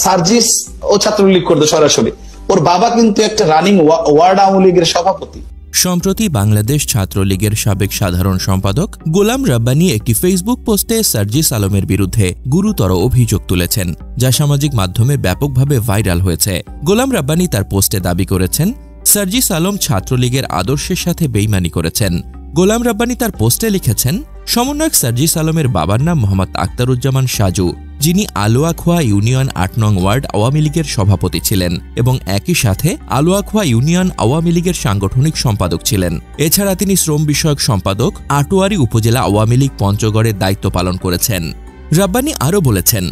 সার্জিস ও ছাত্রলীগ করতো সরাসরি, ওর বাবা কিন্তু একটা রানিং ওয়ার্ড আওয়ামী লীগের সভাপতি। সম্প্রতি বাংলাদেশ ছাত্রলীগের সাবেক সাধারণ সম্পাদক গোলাম রাব্বানী একটি ফেসবুক পোস্টে সার্জিস আলমের বিরুদ্ধে গুরুতর অভিযোগ তুলেছেন, যা সামাজিক মাধ্যমে ব্যাপকভাবে ভাইরাল হয়েছে। গোলাম রাব্বানী তার পোস্টে দাবি করেছেন সার্জিস আলম ছাত্রলীগের আদর্শের সাথে বেইমানি করেছেন। গোলাম রাব্বানী তার পোস্টে লিখেছেন, সমন্বয়ক সার্জিস আলমের বাবার নাম মোহাম্মদ আখতারুজ্জামান সাজু, যিনি আলোয়াখোয়া ইউনিয়ন ৮ নং ওয়ার্ড আওয়ামী লীগের সভাপতি ছিলেন এবং একই সাথে আলোয়াখোয়া ইউনিয়ন আওয়ামী লীগের সাংগঠনিক সম্পাদক ছিলেন। এছাড়া তিনি শ্রম বিষয়ক সম্পাদক, আটোয়ারী উপজেলা আওয়ামী লীগ পঞ্চগড়ের দায়িত্ব পালন করেছেন। রাব্বানী আরও বলেছেন,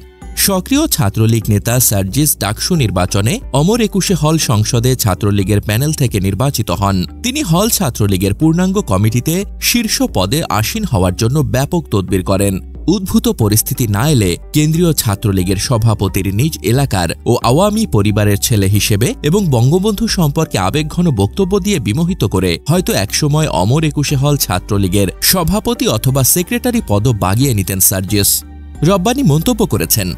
সক্রিয় ছাত্রলীগ নেতা সার্জিস ডাকসু নির্বাচনে অমর ২১ হল সংসদে ছাত্রলীগের প্যানেল থেকে নির্বাচিত হন। তিনি হল ছাত্রলীগের পূর্ণাঙ্গ কমিটিতে শীর্ষ পদে আসীন হওয়ার জন্য ব্যাপক তদবির করেন। উদ্ভূত পরিস্থিতি না এলে কেন্দ্রীয় ছাত্রলীগের সভাপতির নিজ এলাকার ও আওয়ামী পরিবারের ছেলে হিসেবে এবং বঙ্গবন্ধু সম্পর্কে আবেগঘন বক্তব্য দিয়ে বিমোহিত করে হয়তো একসময় অমর ২১ হল ছাত্রলীগের সভাপতি অথবা সেক্রেটারি পদও বাগিয়ে নিতেন সার্জিস। রাব্বানী মন্তব্য করেছেন,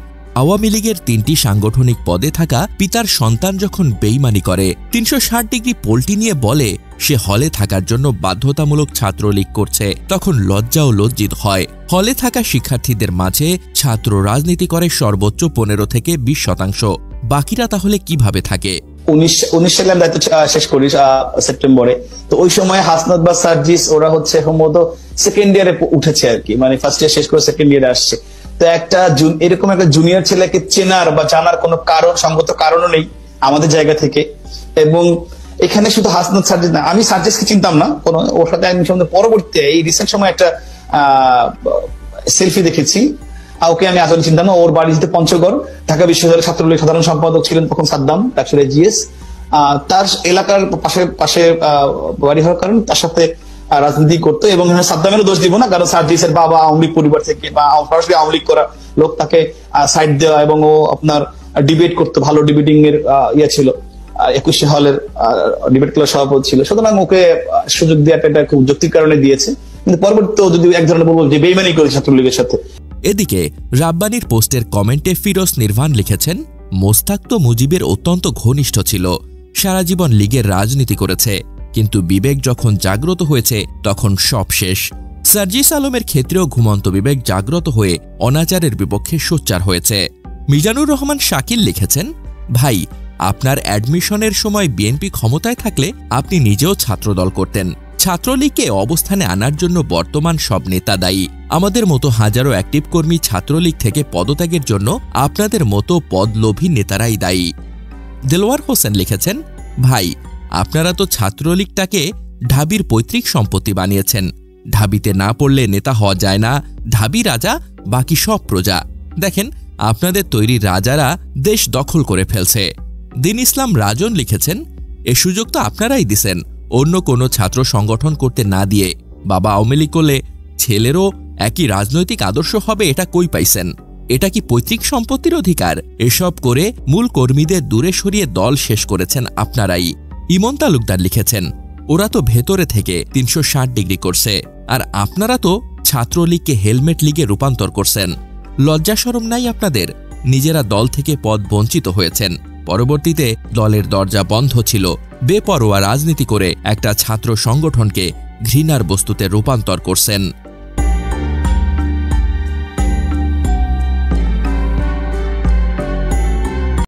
আওয়ামী লীগের ৩টি সাংগঠনিক পদে থাকা পিতার সন্তান যখন বেইমানি করে, ৩৬০ ডিগ্রি পল্টি নিয়ে বলে সে হলে থাকার জন্য বাধ্যতামূলক ছাত্রলীগ করছে, তখন লজ্জা ও লজ্জিত হয়। হলে থাকা শিক্ষার্থীদের মাঝে ছাত্র রাজনীতি করে সর্বোচ্চ ১৫ থেকে ২০%। বাকিরা তাহলে কিভাবে থাকে? ১৯ সালে দায়িত্ব শেষ করি সেপ্টেম্বরে। তো ওই সময় হাসনাত বা সার্জিস ওরা হচ্ছে সম্ভবত সেকেন্ড ইয়ারে উঠেছে আর কি, মানে ফার্স্ট ইয়ার শেষ করে সেকেন্ড ইয়ারে আসছে। তো এরকম একটা জুনিয়র ছেলেকে চেনার বা জানার কোনো কারণ, সঙ্গত কারণও নেই আমাদের জায়গা থেকে। এবং এখানে শুধু হাসনাত সার্জিস না, আমি সার্জিসকে চিনতাম না কোনো, ওর সাথে আমি পরবর্তীতে এই রিসেন্ট সময় একটা সেলফি দেখেছি, ওকে আমি আসলে চিন্তাম না। ওর বাড়ি যেতে পঞ্চগড়, ঢাকা বিশ্ববিদ্যালয়ের ছাত্রলীগ সাধারণ সম্পাদক ছিলেন তখন সাদ্দাম ডাকসুর জিএস। তার এলাকার পাশে বাড়ি হওয়ার কারণে তার সাথে রাজনীতি করতো। এবং সাদ্দামেরও দোষ দিব না, কারণ সার্জিসের বাবা আওয়ামী লীগ পরিবার থেকে বা সরাসরি আওয়ামী লীগ করা লোক, তাকে সাইড দেওয়া এবং ও আপনার ডিবেট করতো, ভালো ডিবেটিং এর ছিল, ২১ হলের ডিবেট ক্লাব সভাপতি ছিল। সুতরাং ওকে সুযোগ দেওয়াটা এটা খুব যৌক্তিক কারণে দিয়েছে, কিন্তু পরবর্তীতে যদি এক ধরনের বলবো যে বেইমানি করে ছাত্রলীগের সাথে। এদিকে রাব্বানীর পোস্টের কমেন্টে ফিরোজ নির্ভান লিখেছেন, মোস্তাক তো মুজিবের অত্যন্ত ঘনিষ্ঠ ছিল, সারা জীবন লীগের রাজনীতি করেছে, কিন্তু বিবেক যখন জাগ্রত হয়েছে তখন সব শেষ। সার্জিস আলমের ক্ষেত্রেও ঘুমন্ত বিবেক জাগ্রত হয়ে অনাচারের বিপক্ষে সোচ্চার হয়েছে। মিজানুর রহমান শাকিল লিখেছেন, ভাই, আপনার অ্যাডমিশনের সময় বিএনপি ক্ষমতায় থাকলে আপনি নিজেও ছাত্রদল করতেন। ছাত্রলীগকে অবস্থানে আনার জন্য বর্তমান সব নেতা দায়ী। আমাদের মতো হাজারো অ্যাক্টিভ কর্মী ছাত্রলীগ থেকে পদত্যাগের জন্য আপনাদের মতো পদলোভী নেতারাই দায়ী। দেলোয়ার হোসেন লিখেছেন, ভাই, আপনারা তো ছাত্রলীগটাকে ঢাবির পৈতৃক সম্পত্তি বানিয়েছেন। ঢাবিতে না পড়লে নেতা হওয়া যায় না, ঢাবি রাজা, বাকি সব প্রজা। দেখেন, আপনাদের তৈরি রাজারা দেশ দখল করে ফেলছে। দিন ইসলাম রাজন লিখেছেন, এ সুযোগ তো আপনারাই দিছেন, অন্য কোনো ছাত্র সংগঠন করতে না দিয়ে। বাবা আওয়ামী লীগ করলে ছেলেরও একই রাজনৈতিক আদর্শ হবে, এটা কই পাইছেন? এটা কি পৈতৃক সম্পত্তির অধিকার? এসব করে মূল কর্মীদের দূরে সরিয়ে দল শেষ করেছেন আপনারাই। ইমন তালুকদার লিখেছেন, ওরা তো ভেতরে থেকে ৩৬০ ডিগ্রি করছে, আর আপনারা তো ছাত্রলীগকে হেলমেট লীগে রূপান্তর করছেন। লজ্জা শরম নাই আপনাদের? নিজেরা দল থেকে পদ বঞ্চিত হয়েছেন, পরবর্তীতে দলের দরজা বন্ধ ছিল, বেপরোয়া রাজনীতি করে একটা ছাত্র সংগঠনকে ঘৃণার বস্তুতে রূপান্তর করছেন।